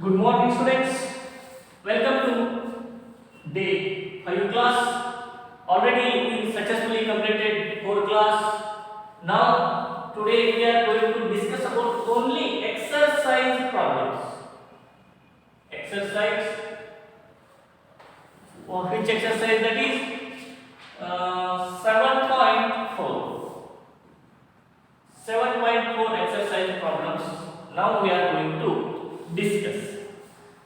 Good morning, students. Welcome to day 5 class. Already we successfully completed 4 class. Now, today we are going to discuss about only exercise problems. Exercise. Which exercise that is? 7.4. 7.4 exercise problems. Now we are going to discuss.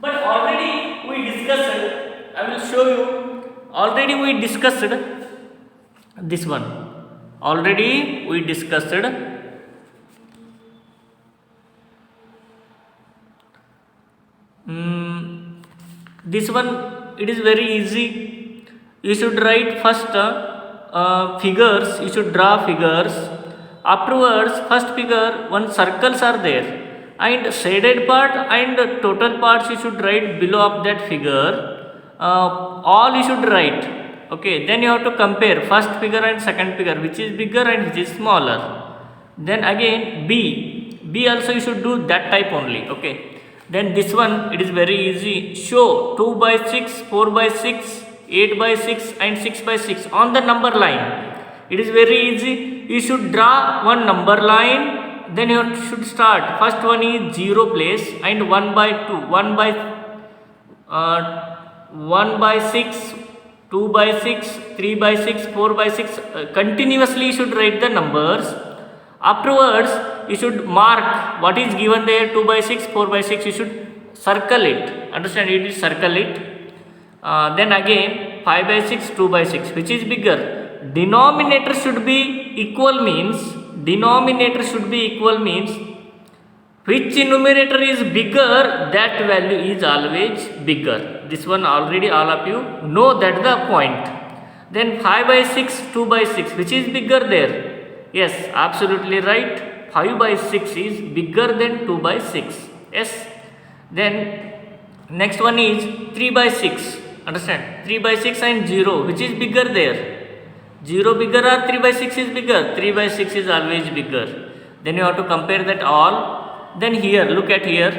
But already we discussed, I will show you. Already we discussed this one. Already we discussed this one. It is very easy. You should write first figures. You should draw figures. Afterwards, first figure, one circles are there, and shaded part and total parts you should write below of that figure. All you should write. Okay, then you have to compare first figure and second figure, which is bigger and which is smaller. Then again B also you should do that type only. Okay, then this one, it is very easy. Show 2 by 6, 4 by 6, 8 by 6 and 6 by 6 on the number line. It is very easy. You should draw one number line, then you should start. First one is 0 place and 1 by 2, 1 by 6, 2 by 6, 3 by 6, 4 by 6. Continuously you should write the numbers. Afterwards, you should mark what is given there, 2 by 6, 4 by 6. You should circle it. Understand? It is circle it. Then again 5 by 6, 2 by 6. Which is bigger? Denominator should be equal means. Denominator should be equal means which numerator is bigger, that value is always bigger. This one already all of you know that the point. Then 5 by 6, 2 by 6. Which is bigger there? Yes, absolutely right. 5 by 6 is bigger than 2 by 6. Yes. Then next one is 3 by 6. Understand? 3 by 6 and 0. Which is bigger there? 0 bigger or 3 by 6 is bigger? 3 by 6 is always bigger. Then you have to compare that all. Then here, look at here.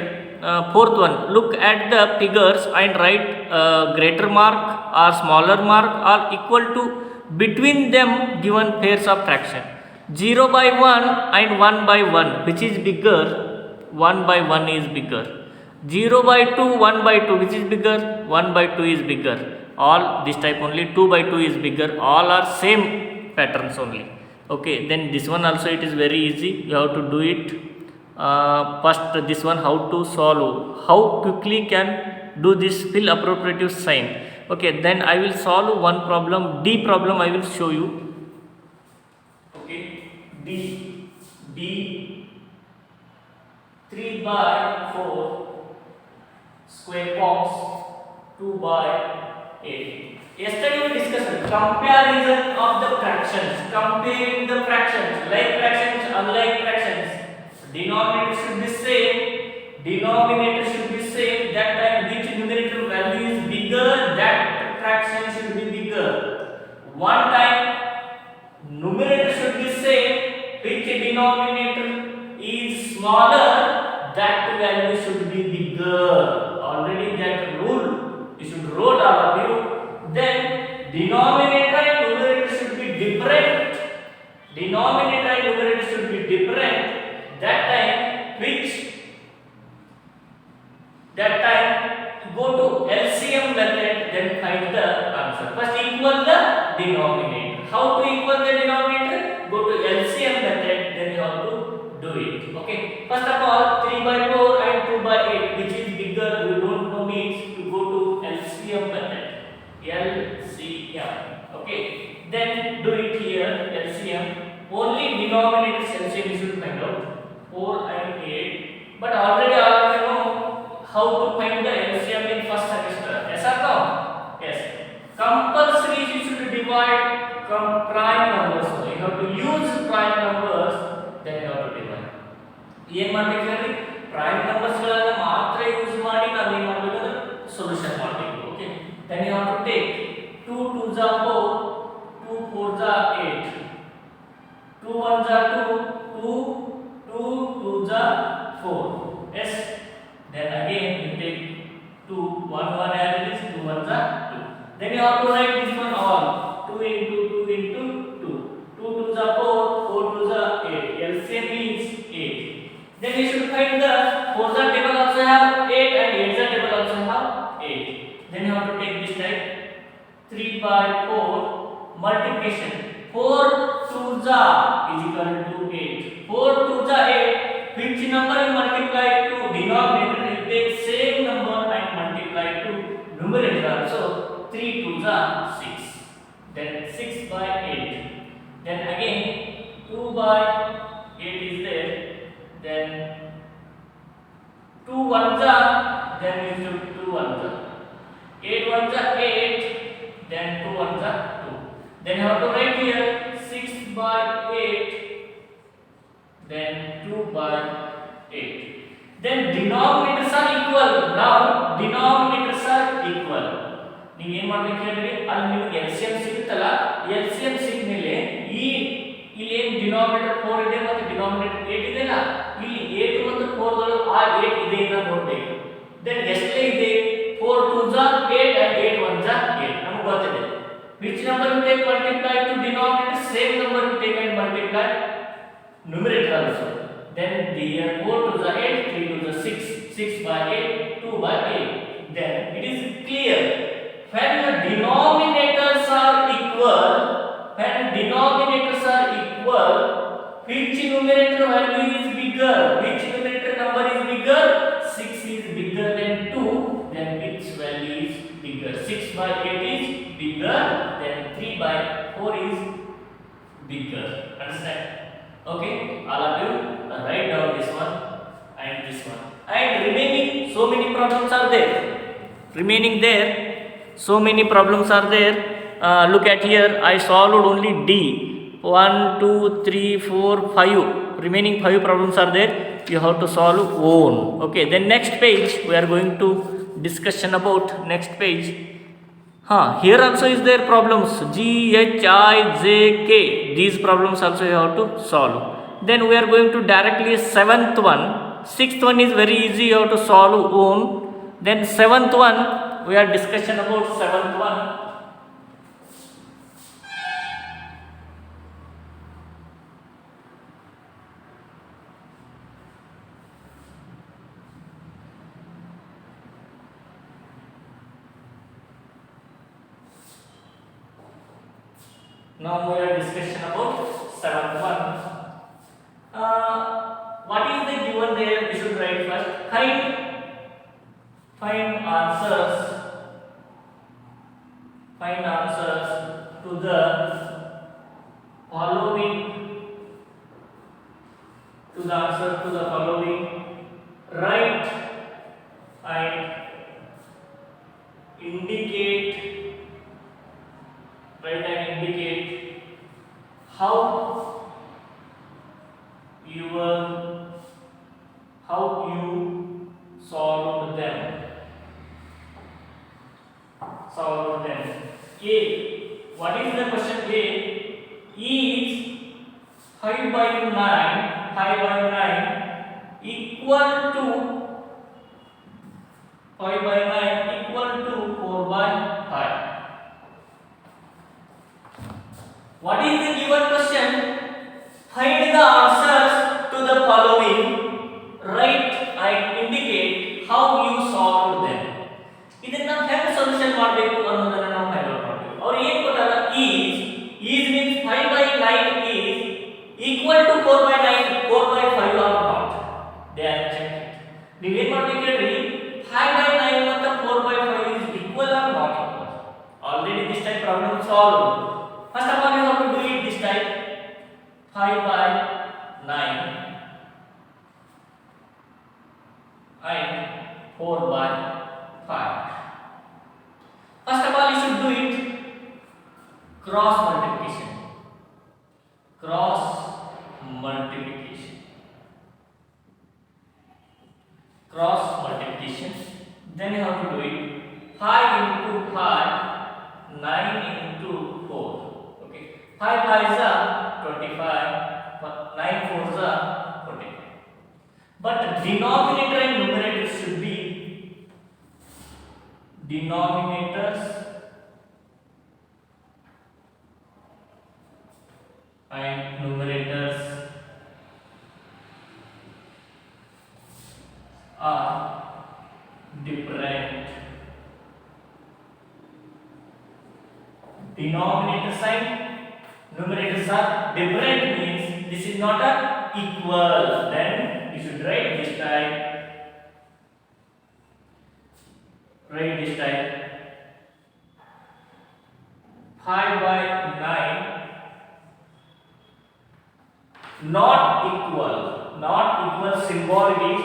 Fourth one, look at the figures and write greater mark or smaller mark or equal to between them given pairs of fraction. 0 by 1 and 1 by 1, which is bigger? 1 by 1 is bigger. 0 by 2, 1 by 2, which is bigger? 1 by 2 is bigger. All this type only. 2 by 2 is bigger. All are same patterns only. Okay, then this one also it is very easy. You have to do it. First this one, how to solve, how quickly can do this, fill appropriate sign. Okay, then I will solve one problem, D problem I will show you. Okay, D 3 by 4 square box 2 by 8. Yesterday we discussed comparison of the fractions, comparing the fractions, like fractions, unlike fractions. Denominator should be same. Denominator should be same. That time which numerator value is bigger, that fraction should be bigger. One time numerator should be same. Which denominator is smaller, that value should be bigger. Already that rule you should wrote all of you. Then denominator and numerator should be different. Denominator and numerator should be different. That time go to LCM method, then find the answer. First equal the denominator. How to equal the denominator? Go to LCM method, then you have to do it. Okay. First of all, 3 by 4 and 2 by 8, which is bigger, we don't know means to go to LCM method. LCM. Okay. Then do it here, LCM. Only denominator's LCM you should find out. 4 and 8, but already all of you know how to find the LCM in first semester. Yes or no? Yes. Compulsory you should divide prime numbers. So you have to use prime numbers, then you have to divide. ಏನು ಮಾಡಬೇಕಂದ್ರೆ prime numbers ಗಳನ್ನು ಮಾತ್ರ use ಮಾಡಿ ನಾವು ಏನು ಮಾಡಬೇಕಂದ್ರೆ solution ಮಾಡಬೇಕು. Okay, then you have to take 2 2s are 4, 2 4s are 8, 2 1s are 2, 2 2 2s are 4. Yes. Then again you 2, 1 1 as it is, 2 1s are 2. Then you have to write this one all, 2 into 2 into 2, 2 2s are 4, 4 2s are 8, LCM is 8. Then you should find the 4s are table also have 8 and 8s are table also have 8. Then you have to take this type, 3 by 4 multiplication, 4 2s are is equal to 8, 4 2s are 8. Which number you multiply to denominator, you take same number and multiply to numerator also. 3 2s are 6, then 6 by 8, then again 2 by 8 is there, then 2 1s are, then you should 2 1s are, 8 1s are 8, then 2 1s are 2. Then you have to write here 6 by 8, then 2 by 8. Then denominators are equal. Now denominators are equal. ನೀವು ಏನು ಮಾಡಬೇಕು ಹೇಳಿದ್ರೆ ಅಲ್ಲಿ ನಿಮಗೆ LCM ಸಿಗುತ್ತಲ್ಲ, LCM ಸಿಕ್ಮೇಲೆ ಇಲ್ಲಿ ಏನು denominator 4 ಇದೆ ಮತ್ತು ಡಿನಾಮಿನೇಟರ್ 8 ಇದೆಲ್ಲ, ಇಲ್ಲಿ 8 ಮತ್ತು 4 ಗಳು ಆ 8 ಇದೆ ಅಂತ ನೋಡಬೇಕು. ದೆನ್ ಎಷ್ಟೇ ಇದೆ, 4 2s are 8 and 8 1s are 8, ನಮಗೆ ಗೊತ್ತಿದೆ. Which number you take multiply to denominator, same number you take and multiply numerator also. Then the 4 2s are 8, 3 2s are 6, 6 by 8, 2 by 8. Then it is clear, when the denominators are equal, which numerator value is bigger, which numerator number is bigger, 6 is bigger than 2, then its value is bigger. 6 by 8 is bigger, then 3 by 4 is bigger. Understand? Okay, all of you write down this one and this one. And remaining so many problems are there. So many problems are there. Look at here, I solved only D. 1 2 3 4 5. Remaining 5 problems are there. You have to solve own. Okay, then next page we are going to discussion about next page. Here also is there problems G H I J K. These problems also you have to solve. Then we are going to directly 7th one. 6th one is very easy, you have to solve own. Then 7th one we are discussion about 7th one. Now we are discussion about 7th one. What is the given there? We should write first. Find answers to the following. Write and indicate how you solved them. A. What is the question? A is 5 by 9 equal to 4 by 5. What is the given question? Find the answers to the following. Write and indicate how you solved them. ಇದನ್ನ ಹೇಗೆ solution ಮಾಡಬೇಕು ಅನ್ನೋದನ್ನ ನಾವು find out ಮಾಡಬೇಕು. ಅವರು ಏನು ಕೊಟ್ಟಾರ, is means 5 by 9 is equal to 4 by 9, 4 by 5 or not. They are checked. ನೀವು ಏನು ಮಾಡಬೇಕು ಹೇಳ್ರಿ, 5 by 9 ಮತ್ತು 4 by 5 is equal or not equal. Already this type problem solved. First of all you have to do it this type. 5 by 9 and 4 by 5. First of all you should do it cross multiplication. Then you have to do it 5 into 5, 9 into 4. Okay, 5 5s are 25, 9 4s are 45. But denominator and numerator should be denominators and numerators are different. Denominator sign, numerators are different means this is not a equal. Then you should write this type. Write this type. 5 by 9 not equal. Not equal symbol is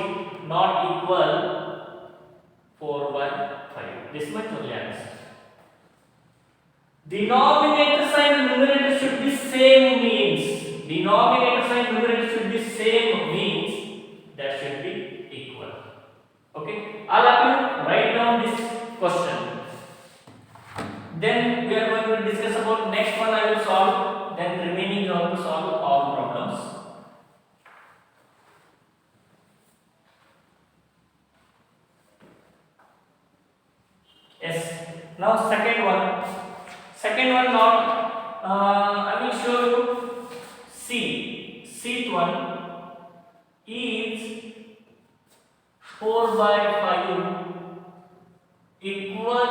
not equal 4 by 5. This much only answer. Denominator sign and numerator should be same means. Denominator sign and numerator should be same means that should be equal. Okay. All of you write down this question. Then we are going to discuss about next one I will solve. Then remaining you have to solve all problems. Yes. Now second one. Second one not. I will show you. Seat one is 4 by 5 equal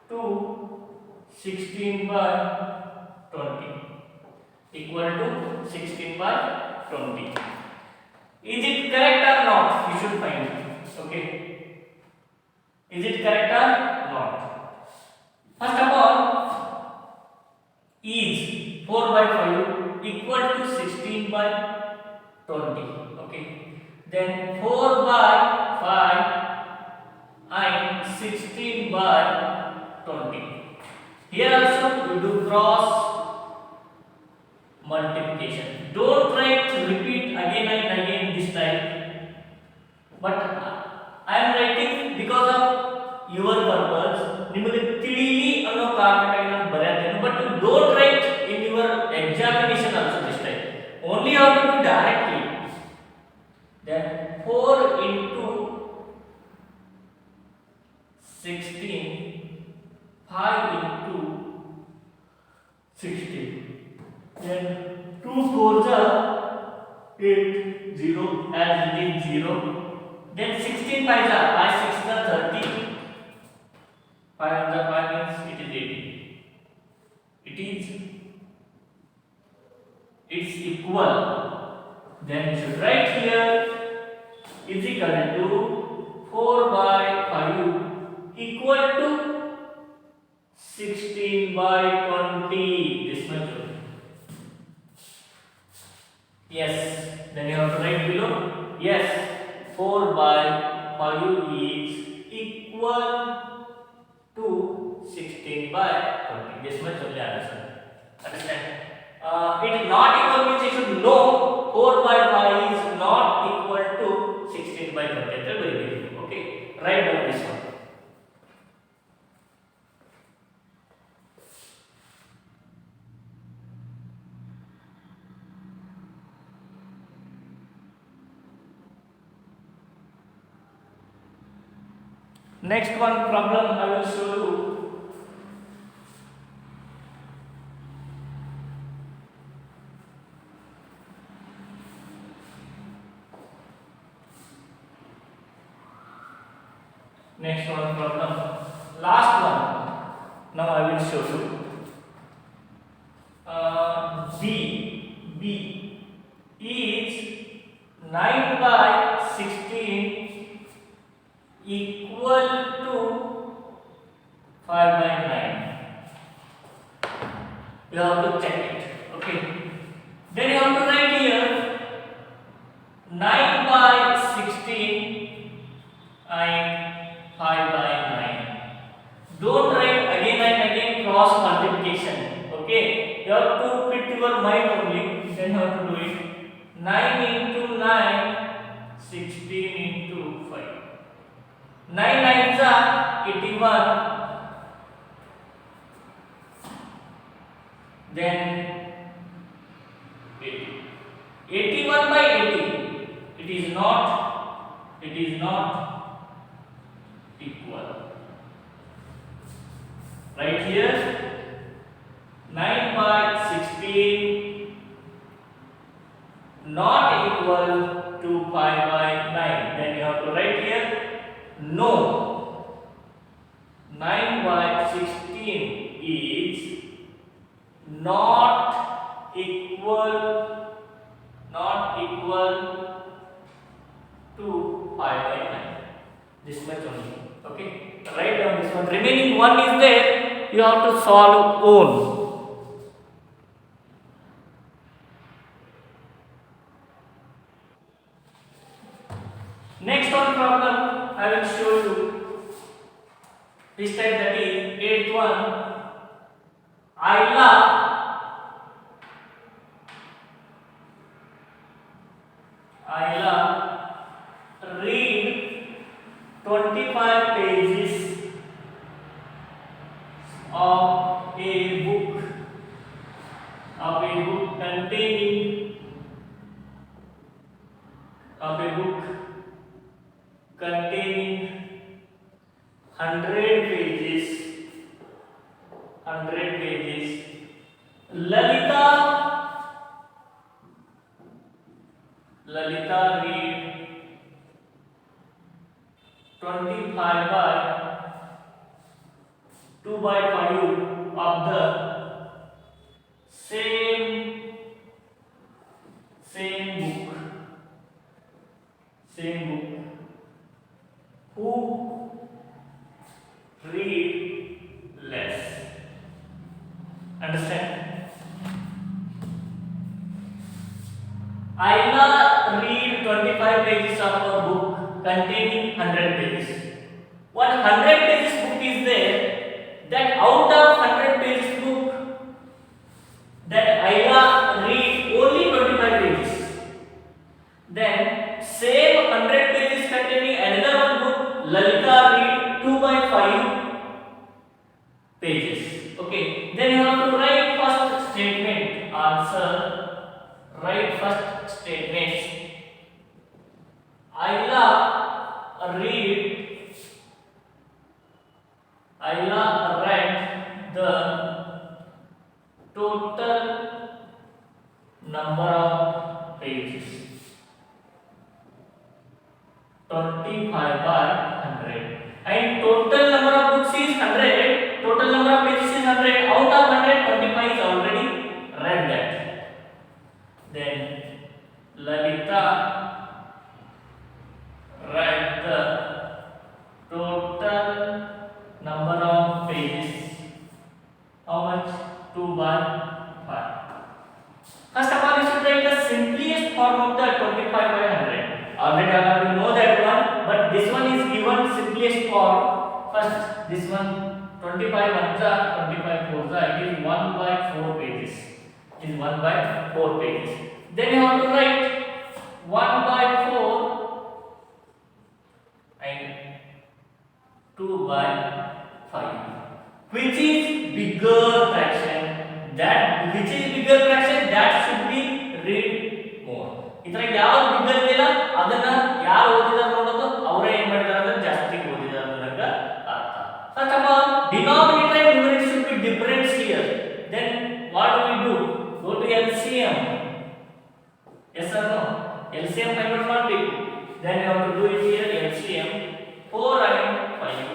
to 16 by 20. Equal to 16 by 20. Is it correct or not? You should find it. Okay. Is it correct or not? First of all, is 4 by 5 equal to 16 by 20. Okay. Then 4 by 5 and 16 by 20. Here also we do cross multiplication. Don't try to repeat again and again this time. But I am writing because of your purpose. ನಿಮಗೆ ತಿಳಿಲಿ ಅನ್ನೋ ಕಾರಣಕ್ಕಾಗಿ ನಾನು ಬರೆಯುತ್ತೇನೆ. But don't write in your examination also this time. Only you have to do directly. Then 4 into 16, 5 into 16. Then 2 4s are 8, 0 as it is 0. Then 16 5s are 5 6 are 30. 5 on the 5 means it is 80. It's equal. Then you should write here is equal to 4 by 5 equal to 16 by 20. This much. Yes. Then you have to write below. Yes. 4 by 5 is equal to 16 by 20. This much only answer. Understand? It is not equal means you should know 4 by 5 is not equal to 16 by 20. That's very beautiful. Okay. Write down this one. Next one problem I will show you. Next one problem. Last one. Now I will show you. B is 9 by 16 equal to 5 by 9. You have to check it. Okay. Then you have to write here 9 by 16 and 5 by 9. Don't write again and again cross multiplication. Okay. You have to put your mind only. Then you have to do it. 9 into 9, 16 into 5. 9 9s are 81. Then 80. 81 by 80. It is not equal. Right here 9 by 16 not equal to 5 by 9. Then you have to write here no, 9 by 16 is not equal to 5 by 9. This much only. Okay, write down this one. Remaining one is there, you have to solve own. Next one problem I will show you. This time, that is 8th one. Ayla read 25 pages of a book containing 100 pages. Lalita read 25 by 2 by 5 of the same book. Who read less? Understand? Ayla read 25 pages of a book containing 100 pages. One 100 pages book is there, that out of 100 pages book, that Ayla read only 25 pages. Then same 100 pages containing another one book, Lalita read 2 by 5 pages. Okay, then you have to write first statement. Answer. Write first statements. Ayla read the total number of pages 25 by 100, and total number of books is 100, total number of pages is 100. Out of 100, 25 is already read that. Then Lalita write the total number of pages. How much? 2 by 5. First of all, you should write the simplest form of the 25 by 100. Already I have to know that one, but this one is given simplest form. First, this one 25 ones are 25 fours are, it is 1 by 4 pages. It is 1 by 4 pages. Then you have to write 1 by 4 and 2 by 5. Which is bigger fraction? Which is bigger fraction? That should be read more. ಇದ್ರಾಗ ಯಾವುದು bigger ಇದೆಯಲ್ಲ ಅದನ್ನ ಯಾರು ಓದಿದಾರ ನೋಡೋದು ಅವರೇ ಏನು ಮಾಡಿದಾರೆ ಅಂದ್ರೆ ಜಾಸ್ತಿ ಓದಿದಾರೆ ಅನ್ನೋದಕ್ಕ ಅರ್ಥ. First of all, denominator and numerator should be different here. Then what do we do? Go to LCM. Yes or no? LCM find out ಮಾಡಬೇಕು. Then you have to do it here. LCM 4 and 5.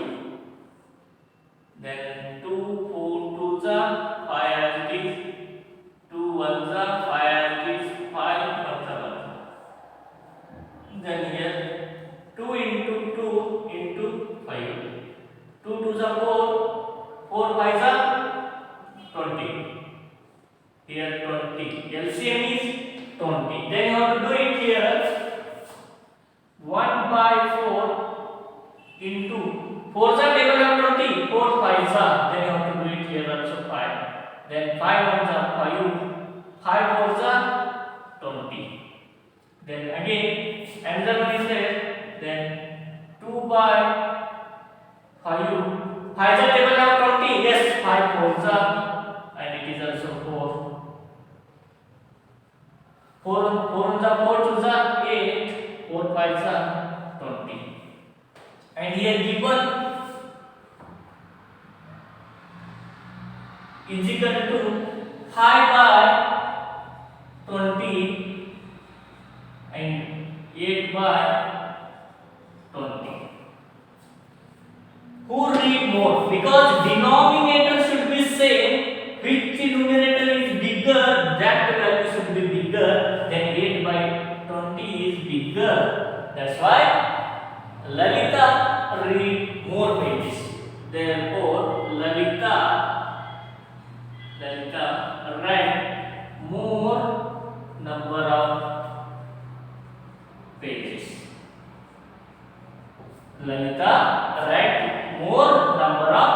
Then 2 4 2s are 5 as it is. 2 1s are 5 as it is. 5 1s are 1. Then here 2 into 2 into 5. 2 2s are 4. 4 5s are 20. Here 20. LCM is 20. Then you have to do it here. 1 by 4 into 4s are table of 20. 4 5s are. Then you have to do it here also 5. Then 5 1s are 5. 5 4s are 20. Then again another one is there. Then 2 by 5. 5s are table of 20. Yes, 5 4s are, and it is also 4. 4 1s are 4, 2s are 8. 4 5s are 20. And here given is equal to 5 by 20 and 8 by 20. Who read more? Because denominator should be same. Which numerator is bigger, that value should be bigger. Then 8 by 20 is bigger. That's why Lalita read more pages. Therefore, Lalita read more number of pages. Lalita read more number of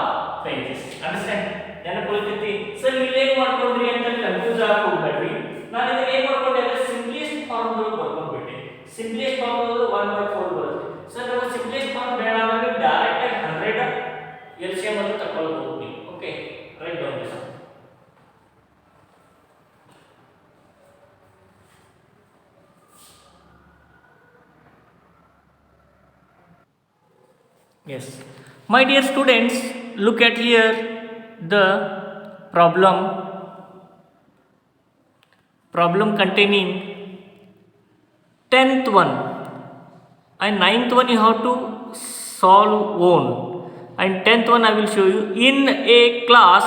pages. Understand? Then ಕುಳಿತೈತಿ sir ಇಲ್ಲಿ ಏನು ಮಾಡ್ಕೊಂಡ್ರಿ ಅಂತ confuse ಆಗಕ್ಕೆ ಹೋಗಬೇಡ್ರಿ. ನಾನು ಇದನ್ನ ಏನು ಮಾಡ್ಕೊಂಡೆ ಅಂದ್ರೆ ಸಿಂಪ್ಲಿಸ್ಟ್ ಫಾರ್ಮ್ ಒಳಗೆ ಬರ್ಕೊಂಡ್ಬಿಟ್ಟೆ. ಸಿಂಪ್ಲಿಸ್ಟ್ ಫಾರ್ಮ್ ಒಳಗೆ 1/4 ಬರುತ್ತೆ. ಸರ್ ನಾವು ಸಿಂಪ್ಲಿಸ್ಟ್ ಫಾರ್ಮ್ ಬೇಡ ಅಂದ್ರೆ ಡೈರೆಕ್ಟ್ ಆಗಿ 100 ಎಲ್ಸಿಎಂ ಅಂತ ತಗೊಳ್ಳಬಹುದು ನೀವು. Okay, write down this. Yes, my dear students, look at here the problem containing 10th one and 9th one you have to solve own, and 10th one I will show you. In a class,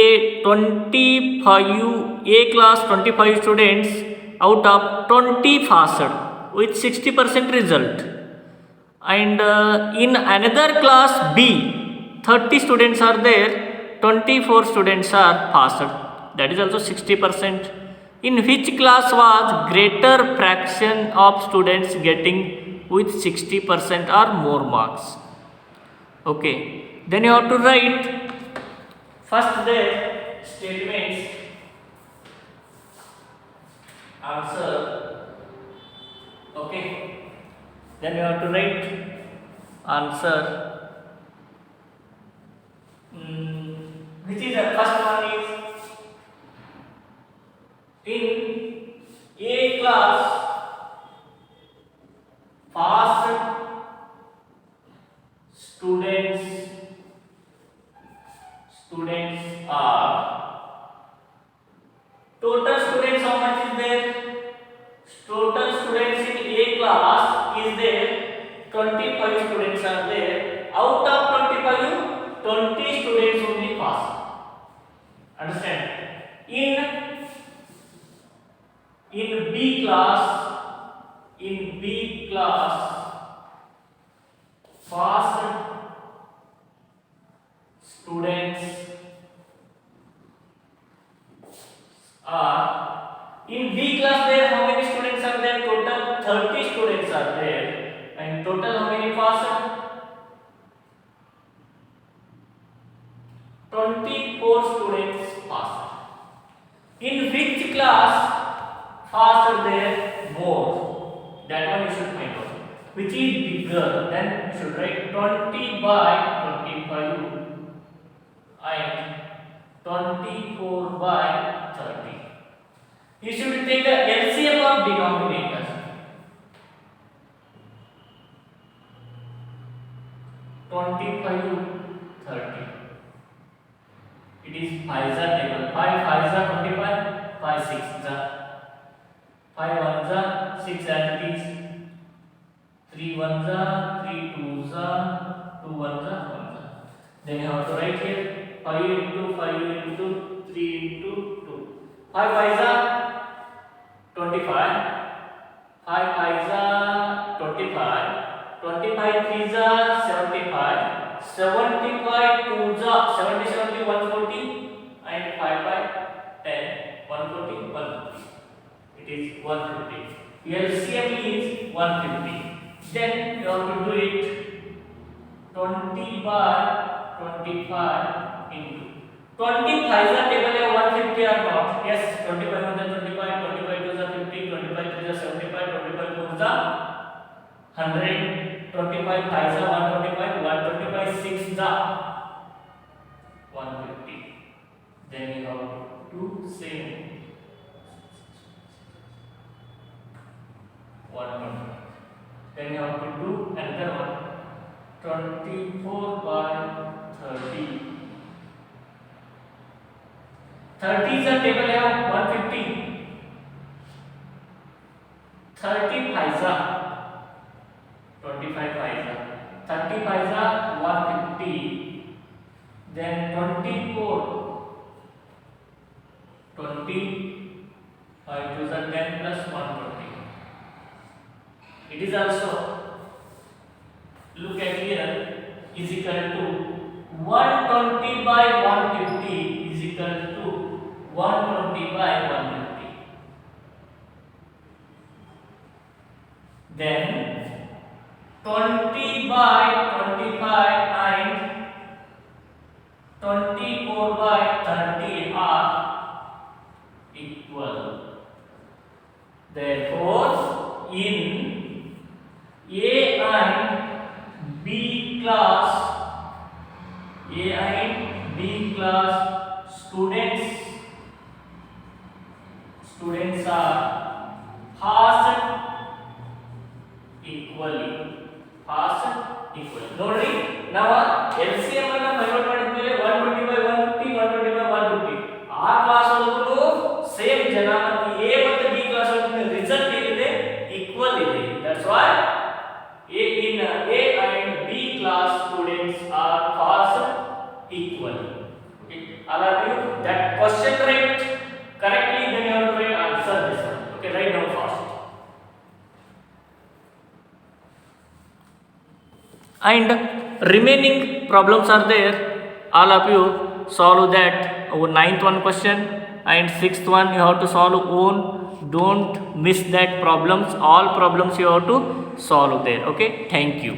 a 25 students out of 20 passed with 60% result, and in another class B 30 students are there, 24 students are passed, that is also 60%. In which class was greater fraction of students getting with 60% or more marks? Okay, then you have to write first the statements, answer. Okay, then you have to write answer. Which is the first one is in A class passed students are total students. How much is there? Total students in A class is there 25 students are there. Out of 25, 20 students only pass. Understand? In B class passed students are, in B class there how many students are there? Total 30 students are there, and total how many passed? 24 students passed. In which class passed there more? That one you should find out. Which is bigger? Then you should write 20 by 25 and 24 by 30. You should take the LCM of denominator. 25, 30. It is 5 table. 5 5 25, 5 6 5 1 6 and it is 3 1 3 2 2 1 1. Then you have to write here 5 into 5 into 3 into 2. 5 5 25. 5 5 25. 25 3 75. 75 2 70 70 140 and 5 by 10 140 150. It is 150. LCM is 150. Then you have to do it 20 by 25 into 25 is a table of 150 or not? Yes, 25 is 25, 25 is 50, 25 is 75, 25 is 100, 25 5 is 125, 125 6 is 150. Then you have to do same 100. Then you have to do another one 24 by 30 30 is a table have 150. 30 paisa. 25 paisa. 30 paisa 150. Then 24. 20. 5 to the 10 plus 120. It is also, look at here, is equal to 120 by 150 is equal to 120 by 150. Then 20 by 25 and 24 by 30 are equal. Therefore, in A and B class, A and B class students are passed equally. ನೋಡ್ರಿ ನಾವು LCM ಅನ್ನ find out ಮಾಡಿದ್ಮೇಲೆ 120 by 150 120 by 150 ಆ class ಒಳಗೂ same ಜನ ಮತ್ತು A ಮತ್ತು B class ಒಳಗಿನ ರಿಸಲ್ಟ್ ಏನಿದೆ ಈಕ್ವಲ್ ಇದೆ. That's why in A and B class students are passed equally. Okay, all of you that question right correctly, then you have to write answer this one. Okay, write down fast. And remaining problems are there. All of you solve that. Ninth one question and sixth one you have to solve own. Don't miss that problems. All problems you have to solve there. Okay, thank you.